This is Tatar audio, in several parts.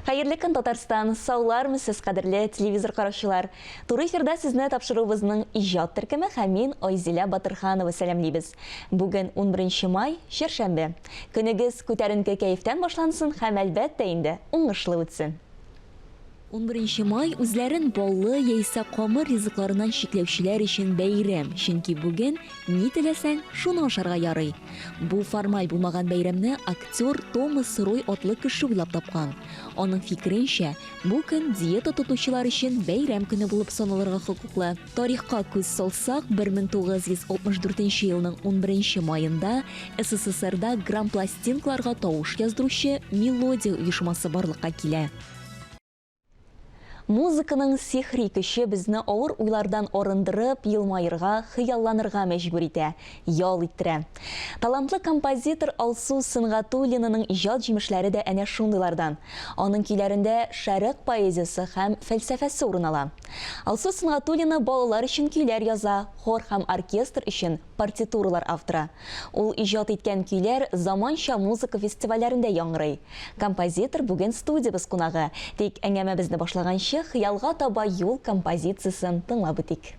Хайырлы көн Татарстан, саулармы сез кадерле телевизор караучылар. Туры эфирдә сезне тапшыруыбызның иҗат төркеме һәм мин Айзилә Батырханова сәламлибез. Бүген 11 май, чәршәмбе. Көнегез күтәренке кәефтән башлансын һәм әлбәттә инде уңышлы үтсен. 11 май үзләрен баллы яисә камыр ризыкларынан шикләүчеләр өчен бәйрәм, чөнки бүген ни теләсәң, шуны ашарга ярый. Бу формаль булмаган бәйрәмне актер Томас Рой атлы кеше уйлап тапкан. Аның фикеренчә, бу көн диета тотучылар өчен бәйрәм көне булып саналырга хокуклы. Тарихка күз салсак, 1964 елның 11 маенда СССРда грамм пластинкаларга тавыш яздыручы Мелодия оешмасы барлыкка килә. Музыканың сихри көче безне авыр уйлардан арындырып, елмайырга, хыялланырга мәҗбүр итә, ял иттерә. Талантлы композитор Алсу Сынгатуллинаның иҗат җимешләре дә әнә шундыйлардан. Аның көйләрендә шәрык поэзиясе һәм фәлсәфәсе урын ала. Алсу Сынгатуллина балалар өчен көйләр яза, хор һәм оркестр өчен партитуралар авторы. Ул иҗат иткән көйләр заманча музыка фестивальләрендә яңгырый. Композитор бүген студиябыз кунагы. Тик әңгәмәбезне башлаганчы хыялга таба юл композициясын тыңлап үтик.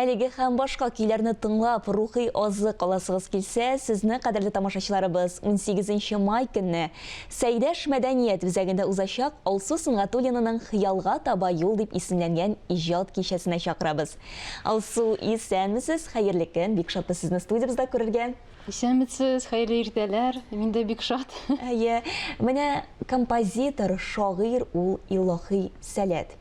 Әлеге һәм башка көйләрне тыңлап, рухи азык аласыгыз килсә, сезне кадерле тамашачыларыбыз 18 май көнне Сәйдәш мәдәният үзәгендә узачак Алсу Сынгатуллинаның хыялга таба юл дип исемләнгән иҗат кичәсенә чакырабыз. Алсу, исәнмесез? Хәерле көн, бик шатбыз сезне студиябызда күрергә. Исәнмесез, хәерле иртәләр, мин дә бик шат. Әйе, менә композитор, шагыйрь ул илаһи сәләт.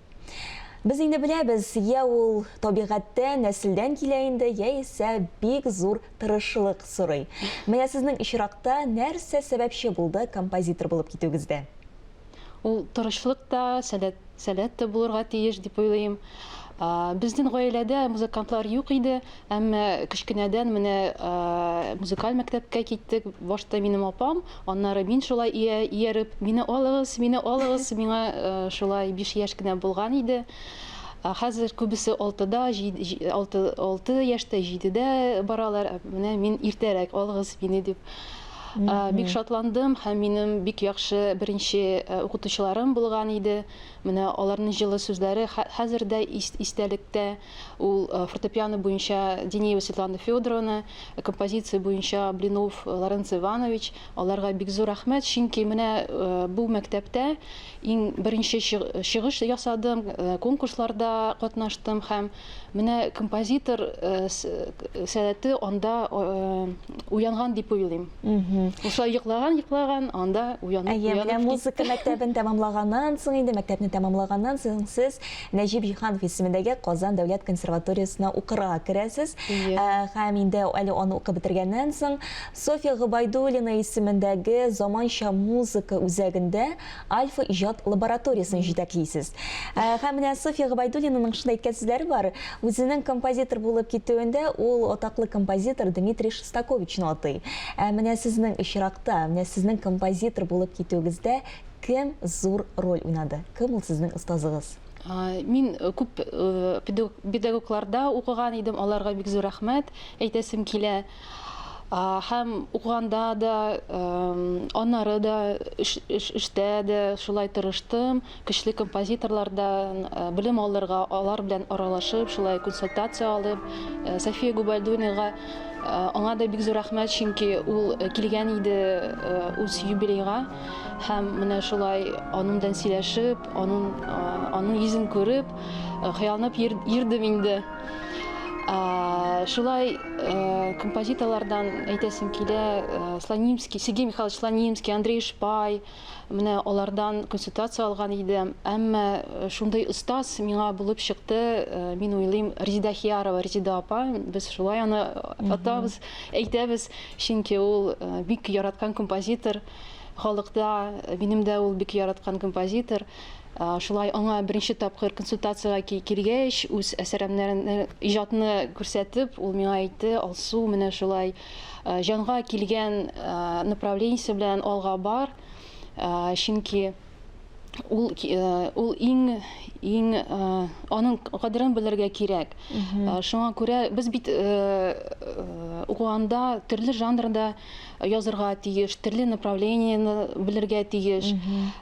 Без инде беләбез, я ул табигатьтән, нәселдән килә инде, яисә бик зур тырышлык сорый. Менә сезнең ичракта нәрсә сәбәпче булды композитор булып китүгездә? Ул тырышлык та, сәләт тә булырга тиеш дип уйлыйм. Безнең гаиләдә музыкантлар юк иде, әмма кичкенәдән менә музыкаль мәктәпкә киттек. Башта минем апам, аннары мин шулай ияреп, мине алыгыз, миңа шулай 5 яшь кенә булган иде. Хәзер күбесе 6-да, 6 яшьтә, 7-дә баралар. Менә мин иртәрәк алыгыз мине дип. Бик шатландым һәм минем бик яхшы беренче укытучыларым булган иде. Менә аларның җылы сүзләре хәзер дә истәлектә. Ул фортепиано буенча Денеева Светлана Федоровна, композиция буенча Блинов Лоренц Иванович. Аларга бик зур рәхмәт, чөнки менә бу мәктәптә иң беренче чыгыш ясадым, конкурсларда катнаштым һәм менә композитор сәләте анда уянган дип уйлыйм. Ошай йоклаган, анда уянып. Музыка мәктәбен тәмамлаганнан соң, инде мәктәпне тәмамлаганнан соң сез Нәҗип Җиһанов исемендәге Казан дәүләт консерваториясына укырга керәсез. Һәм инде әле аны укып бетергәннән соң София Гобайдуллина исемендәге заманча музыка үзәгендә Альфа иҗат лабораториясын җитәклисез. Һәм менә София Гобайдуллинаның шундай әйткән сүзләре бар. Үзенең композитор булып китүендә ул атаклы композитор Дмитрий Шостаковичны атый. Менә сезнең ичракта, менә сезнең композитор булып китүгездә кем зур роль уйнады? Кем ул сезнең остазыгыз? Мин күп педагогларда укыган идем, аларга бик зур рәхмәт әйтәсем килә. Һәм укыганда да, аннары да, эштә дә шулай тырыштым. Көчле композиторлардан белем алырга, алар белән аралашып, шулай консультация алып, София Гобайдуллинага аңа да бик зур рәхмәт, чөнки ул килгән иде үз юбилейга. Һәм менә шулай аның белән сөйләшеп, аның йөзен күреп, хыялланып йөрдем инде. Шулай композиторлардан әйтәсем килә, Слонимский, Сергей Михайлович Слонимский, Андрей Шпай, менә алардан консультация алган идем. Әмма шундай остаз миңа булып чыкты, мин уйлыйм, Резида Хиярова, Резида апа, без шулай аны атабыз, әйтәбез, чөнки ул бик яраткан композитор, халыкта минем дә ул бик яраткан композитор. Шулай аңа беренче тапкыр консультацияга килгәч, үз әсәремнәрен, иҗатны күрсәтеп, ул миңа әйтте, Алсу, менә шулай җанга килгән направлениесе белән алга бар, чөнки ул иң аның кадерен белергә кирәк. Шуңа күрә без бит укыганда төрле жанрда язырга тиеш, төрле направлениене белергә тиеш.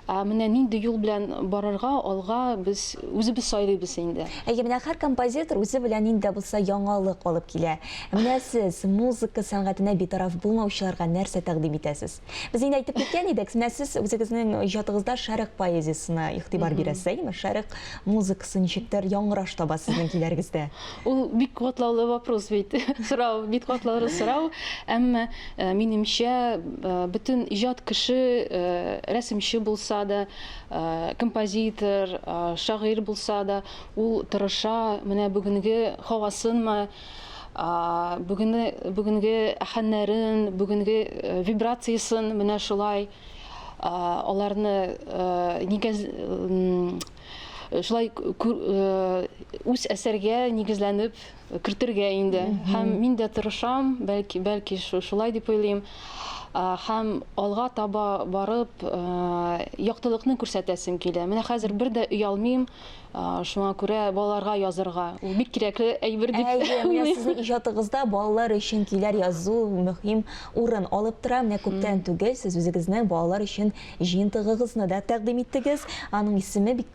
Менә нинди юл белән барырга, алга без үзебез сайлыйбыз инде. Менә һәр композитор үзе белән инде булса яңалык алып килә. Менә сез музыка сәнгатенә битараф булмаучыларга нәрсә тәкъдим итәсез? Без инде әйтеп киткән идек, менә сез үзегезнең иҗатыгызда шәрык поэзиясына игътибар бирәсез, шәрык музыкасын ничектер яңгыраш таба сезнең киләрегездә? Ул бик катлаулы вопрос бит. Сорау, бик катлаулы сорау. Әмма минемчә бөтен иҗат кеше, рәсемче булса да, композитор, шагыйрь булса да, ул тырыша, менә бүгенге һавасынмы, бүгенге әһәннәрен, бүгенге вибрациясын менә шулай аларны шулай үз әсәргә нигезләнеп кертергә инде. Һәм мин дә тырышам, бәлки шулай дип уйлыйм. Һәм алга таба барып яктылыкны күрсәтәсем килә. Менә хәзер бер дә уялмыйм, шуңа күрә балаларга язырга. Ул бик кирәкле әйбер дип уйлыйм. Сезнең иҗатыгызда балалар өчен киләр язу мөһим урын алып тора. Менә күптән түгел сез үзегезнең балалар өчен җыентыгыгызны да тәкъдим иттегез. Аның исеме бик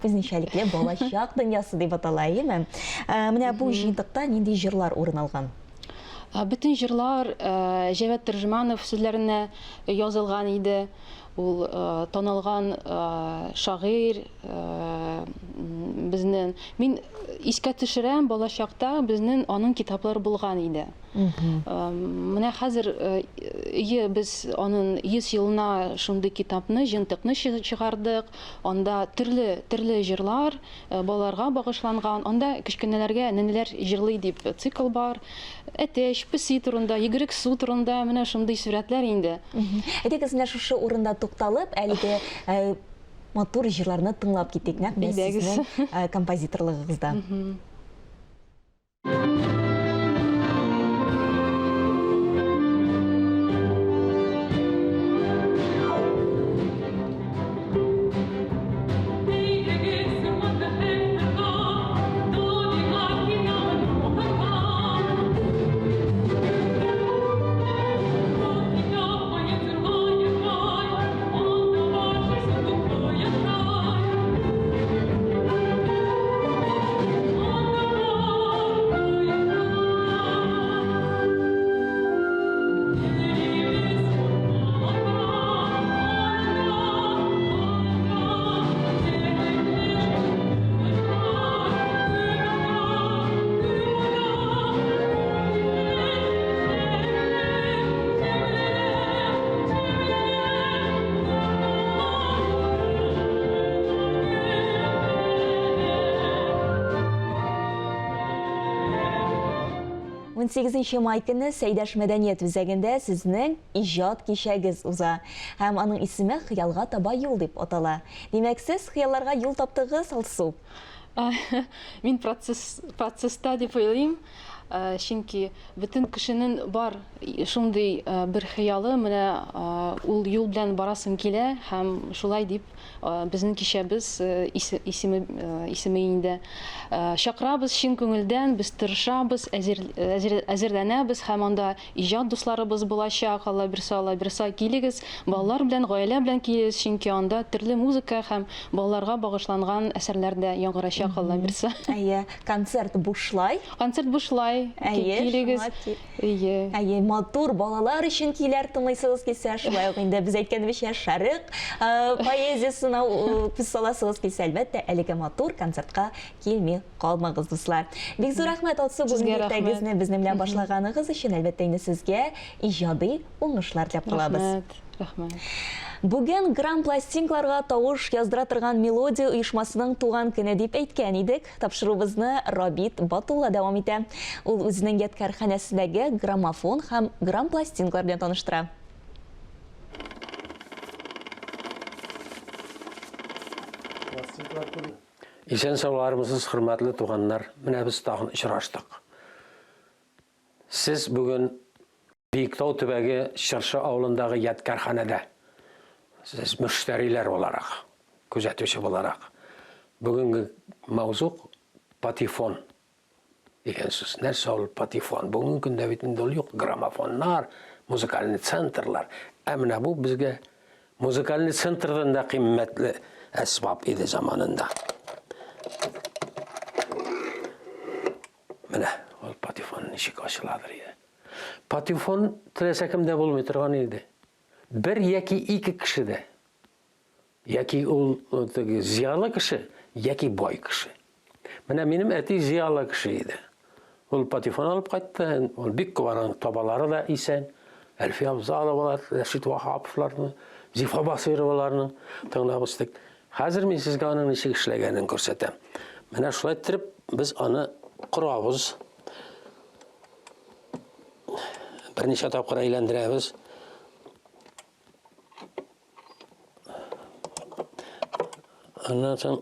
үзенчәлекле балачак дөньясы дип атала, әйеме? Менә бу җыентыкта нинди җырлар урын алган? Bütün jırlar Cevdet Tırjmanov sözlerine yazılgan idi. Ул танылган шагыйрь безнең. Мин искә төшерәм, балачакта безнең аның китаплары булган иде. Менә хәзер без аның 100 елына шундый китапны, җыентыкны чыгардык. Анда төрле җырлар балаларга багышланган. Анда кечкенәләргә нәнәләр җырлый дип цикл бар. Әтәч, песи турында, йөгерек су турында, менә шундый сүрәтләр инде. Әйтегез, менә шушы урында тукталып, әлеге матур җырларны тыңлап китик, нәкъ сезнең композиторлыгыгызда. Он 8 май көне Сәйдәш мәдәният үзәгендә сезнең иҗат кичәгез уза. Һәм аның исеме Хыялга таба юл дип атала. Димәк, сез хыялларга юл таптыгыз, Алсу? Мин процесста дип уйлыйм. Чөнки бөтен кешенең бар шундый бер хыялы, менә ул юл белән барасым килә һәм шулай дип безнең кичәбез исеме инде. Чакырабыз чын күңелдән, без тырышабыз, әзерләнәбез һәм анда иҗат дусларыбыз булачак. Алла бирса килегез, балалар белән, гаилә белән килегез, чөнки анда төрле музыка һәм балаларга багышланган әсәрләр дә яңгырашак, Алла бирса. Концерт бушлай. Концерт бушлай. шулай. Килегез. Ие. Матур балалар өчен киләр тыңлайсыгыз килсә, шулай ук инде без әйткәнебезчә шәрык поэзиясына күз саласыгыз килсә, әлбәттә, әлеге матур концертка килми калмагыз, дуслар. Бик зур рәхмәт алсы бүген иртәгезне безнең белән башлаганыгыз өчен, әлбәттә, инде сезгә иҗади уңышлар теләп калабыз. Рәхмәт. Бүген Гран пластинкаларга тавыш яздыра торган мелодия оешмасының туган көне дип әйткән идек. Тапшыруыбызны Рабит Батулла дәвам итә. Ул үзенең ядкарханәсендәге граммофон һәм гран пластинкалар белән таныштыра. Исән сауларымыз, хөрмәтле туганнар, менә без тагын очраштык. Сез бүген Биектау төбәге Чыршы авылындагы ядкарханәдә. Сез мөштәриләр буларак, күзәтүче буларак. Бүгенге мавзук патефон дигән сүз. Нәрсә ул патефон? Бүгенге көндә бит инде ул юк. Граммофоннар, музыкаль центрлар. Ә менә бу безгә музыкаль центрдан да кыйммәтле әсбаб иде заманында. Менә ул патефон ничек ачыладыр иде. Патефон теләсә кемдә булмый торган иде. Бер яки ике кешедә. Яки ул зиялы кеше, яки бай кеше. Менә минем әти зиялы кеше иде. Ул патефон алып кайтты, ул бик күп табалары да исән. Әлфия Абзаловалар, Рәшит Вахаповларны, Зифа Басыроваларны тыңлап үстек. Хәзер мин сезгә аның ничек эшләгәнен күрсәтәм. Менә шулай итеп без аны корабыз. Берничә тапкыр әйләндерәбез. Аннан соң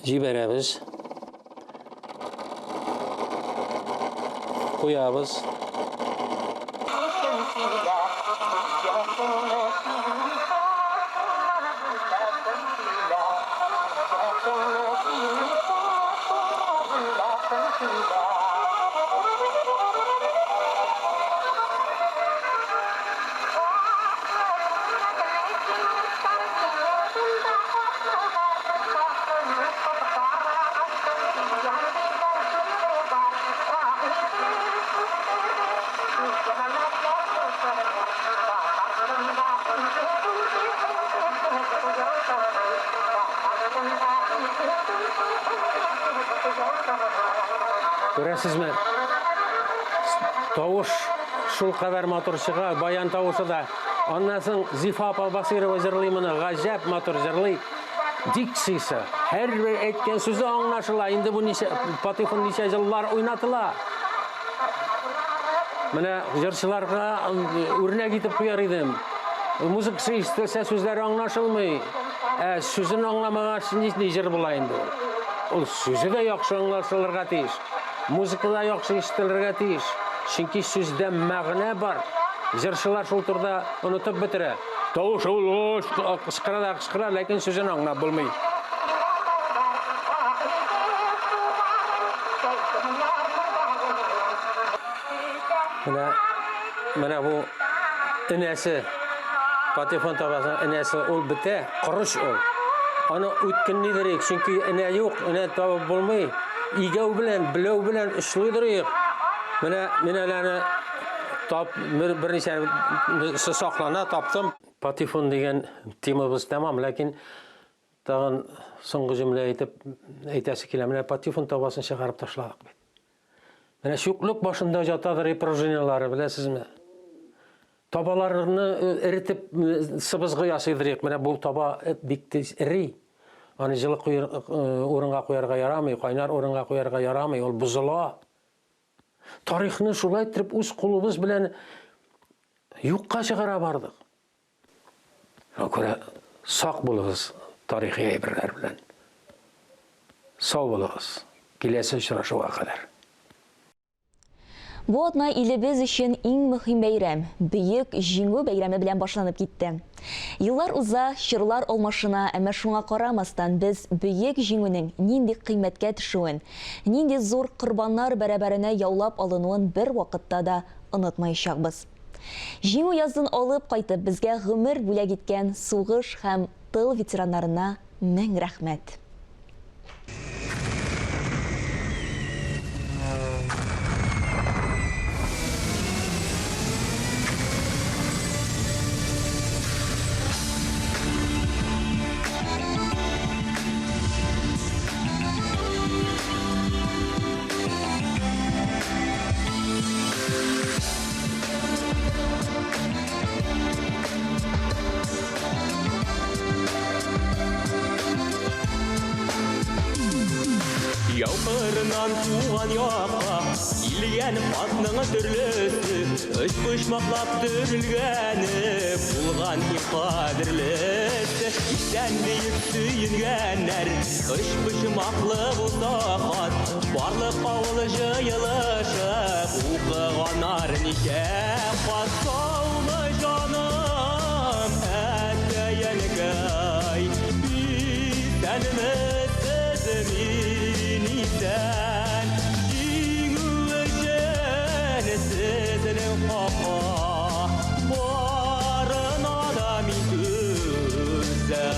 җибәрәбез. Куябыз. Күрәсезме? Тавыш шул кадәр матур чыга, баян тавышы да. Аннан соң Зифа апа Басырова җырлый моны, гаҗәп матур җырлый. Дикциясе, һәр әйткән сүзе аңлашыла. Инде бу ничә патефон ничә җыллар уйнатыла. Менә җырчыларга үрнәк итеп куяр идем. Музыкасы ишетелсә сүзләре аңлашылмый. Сүзен аңламагач ни җыр була инде ул. Ул сүзе дә яхшы аңлашылырга тиеш. Музыкада яхшы ишетелергә тиеш. Чөнки сүздә мәгънә бар. Җырчылар шул турда онытып бетерә. Тавыш ул кычкыра, ләкин сүзен аңлап булмый. Менә бу инәсе, патефон табасының инәсе ул бетә, корыш ул. Аны үткен нидер, чөнки инә юк, инә табып булмый. Игәү белән, беләү белән эшлидер. Менә әле берничә саклана таптым. Патефон дигән темабыз тәмам, ләкин тагын соңгы җөмлә әйтәсе килә. Менә патефон табасын чыгарып ташладык бит. Менә шуклык башында жатадыр пружиналары, беләсезме? Табаларны эритеп сыбызгы ясыйдыр. Менә бу таба бик тиз эри. Аны җылы урынга куярга ярамый, кайнар урынга куярга ярамый, ул бузыла. Тарихны шулай итеп үз кулыбыз белән юкка чыгара бардык. Күрә, сак булыгыз тарихи әйберләр белән. Сау булыгыз. Киләсе очрашуга кадәр. Бу атна илебез өчен иң мөһим бәйрәм, бөек җиңү бәйрәме белән башланып китте. Еллар уза, чырлар алмашына, әмма шуңа карамастан без бөек җиңүнең нинди кыйммәткә төшүен, нинди зур корбаннар бәрабәренә яулап алынуын бер вакытта да онытмаячакбыз. Җиңү язын алып кайтып безгә гомер бүләк иткән сугыш һәм тыл ветераннарына мең рәхмәт. Кырдан туған яққа Илген қатның түрлісі Үш бұшмақлап түрілгені Бұлған ең қадірлісі Иштен дейіп сүйінгенер Үш бұшмақлы бұлтақат Барлық ауылы жиылышып Оқығанар неке қат Саулы жаным әттейінкай Сәніміз сізімін исән Жеңу үшін сізінің қапа Барын адамын көрсән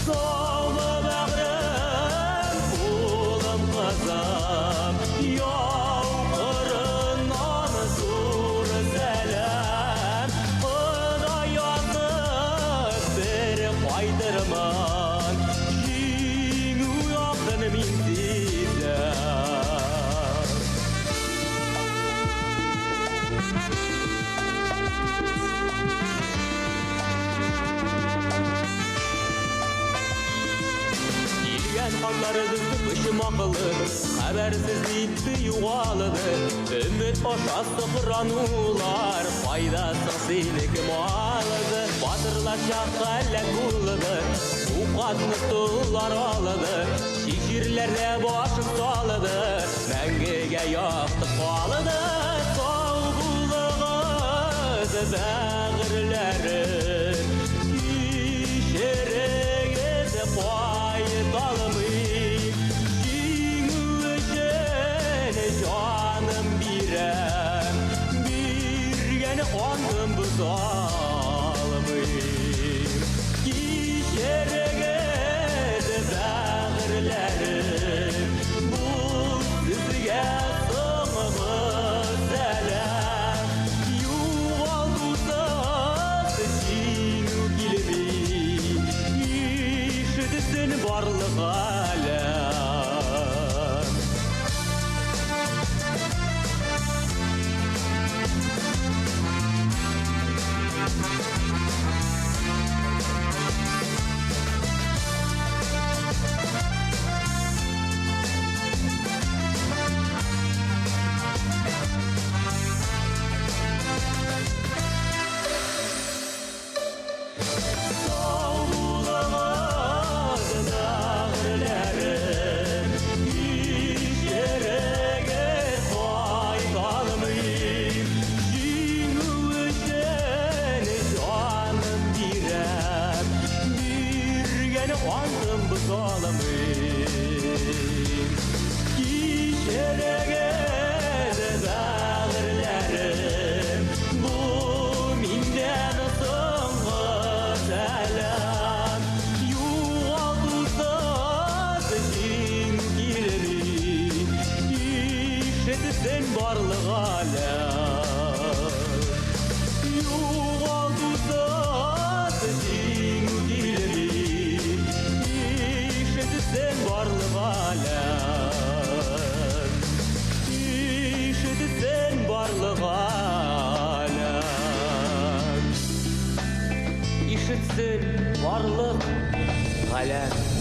Саулы бәғрім, қолым қызым Яу қырынан зор сәлем Құдай атып бір қайдырман Жеңу яқтын мен сезім Келген қанларыңыз үшім ақылы Қәбәрсіз итті юғалыды Үміт ошасы құранулар Пайдасы сенікі малыды Батырлар жаққа әлек ұлыды Уқатны тұлар алыды Шекерлерде башын салыды Мәңгіге яқты қалыды Сау бұлығыз бәғірлерін Кешіріңіз қайталымын Жеңу үшін жаным берем Берген қондым бұзалымын Кешіріңіз бәғірлерім Бұл сізге сыңғы сәлем Юғалтусыз жеңу келмей Ишітсін барлық әлем Саулығыз бәғірлерім Кешіріңіз қайталымын Жеңу үшін жаным берем Берген қуандым бұзалымын Кешіріңіз бәғірлерім Бұл менден соңғы сәлем Юғалтусыз жеңу келмей Ишітсін барлық әлем Юғалтусыз жеңу келмей Ишітсін барлық әлем Ишітсін барлық әлем Ишітсін барлық әлем